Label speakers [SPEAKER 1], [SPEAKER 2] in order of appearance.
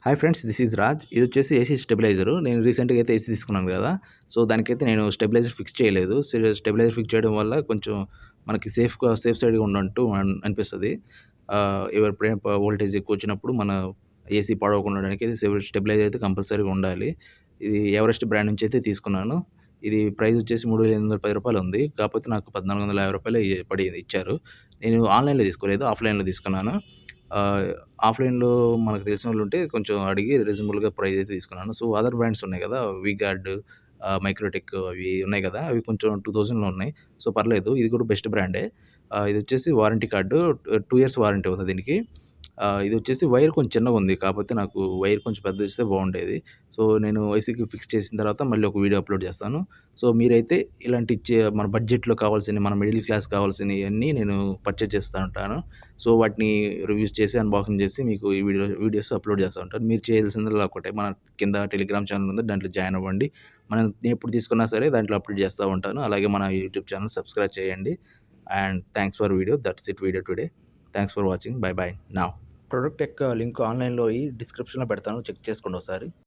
[SPEAKER 1] Hi friends, this is Raj. ఇది వచ్చేసి AC stabiliser. నేను రీసెంట్‌గా అయితే ఏసీ తీసుకున్నాను కదా! సో, దానికైతే నేను స్టెబిలైజర్ ఫిక్స్ చేయలేదు. స్టెబిలైజర్ ఫిక్స్ చేయడం వల్ల కొంచెం మనకి సేఫ్ సైడ్‌గా ఉన్నట్టు అనిపిస్తది. ఎప్పుడైనా వోల్టేజ్ ఎక్కువొచ్చినప్పుడు మన ఏసీ పాడవకుండా ఉండడానికి స్టెబిలైజర్ అయితే కంపల్సరీగా ఉండాలి. ఇది ఎవరెస్ట్ బ్రాండ్ నుంచి అయితే తీసుకున్నాను. ఇది ప్రైస్ వచ్చేసి రూ. 3,810 ఉంది. కాకపోతే నాకు రూ. 1,450 ఇచ్చారు. నేను ఆన్‌లైన్‌లో తీసుకోలేదు. ఆఫ్‌లైన్‌లో తీసుకున్నాను. ఆహ్, ఆఫ్‌లైన్‌లో మనకు తెలిసినోళ్ళుంటే కొంచెం అడిగి రీజనబుల్‌గా ప్రైస్ అయితే తీసుకున్నాను. సో, అదర్ బ్రాండ్స్ ఉన్నాయి గదా! వీగార్డ్, మైక్రోటెక్ అవి ఉన్నాయి గదా! అవి కొంచెం 2000లో ఉన్నాయి. సో, పర్లేదు. ఇది కూడా బెస్ట్ బ్రాండే. ఇదొచ్చేసి వారంటీ కార్డ్ 2 ఇయర్స్ వారంటీ ఉంది దీనికి. ఇదొచ్చేసి వైర్ కొంచెం చిన్నగుంది. కాపోతే నాకు వైర్ కొంచెం పెద్దదిస్తే బావుండేది. సో, నేను ఐసీకి ఫిక్స్ చేసిన తర్వాత మళ్ళీ ఒక వీడియో అప్‌లోడ్ చేస్తాను. సో, మీరైతే ఇలాంటి మన బడ్జెట్‌లో కావాల్సినయి, మన మిడిల్ క్లాస్ కావాల్సినయన్నీ నేను పర్చేజ్ చేస్తా ఉంటాను. సో, వాటిని రివ్యూస్ చేసి, అన్బాక్సింగ్ చేసి మీకు ఈ వీడియోస్ అప్‌లోడ్ చేస్తా ఉంటాను. మీరు చేయాల్సిందల్లా ఒకటే, మన కింద టెలిగ్రామ్ ఛానెల్ ఉంది. దాంట్లో జాయిన్ అవ్వండి. మనం నేనెప్పుడు తీసుకున్నా సరే దాంట్లో అప్‌లోడ్ చేస్తా ఉంటాను. అలాగే మన యూట్యూబ్ ఛానెల్ సబ్స్క్రైబ్ చేయండి. And thanks for video. That's it video today. Thanks for watching. By by now. Product యొక్క లింక్ ఆన్‌లైన్‌లో డిస్క్రిప్షన్‌లో పెడతాను. చెక్ చేసుకోండి ఒకసారి.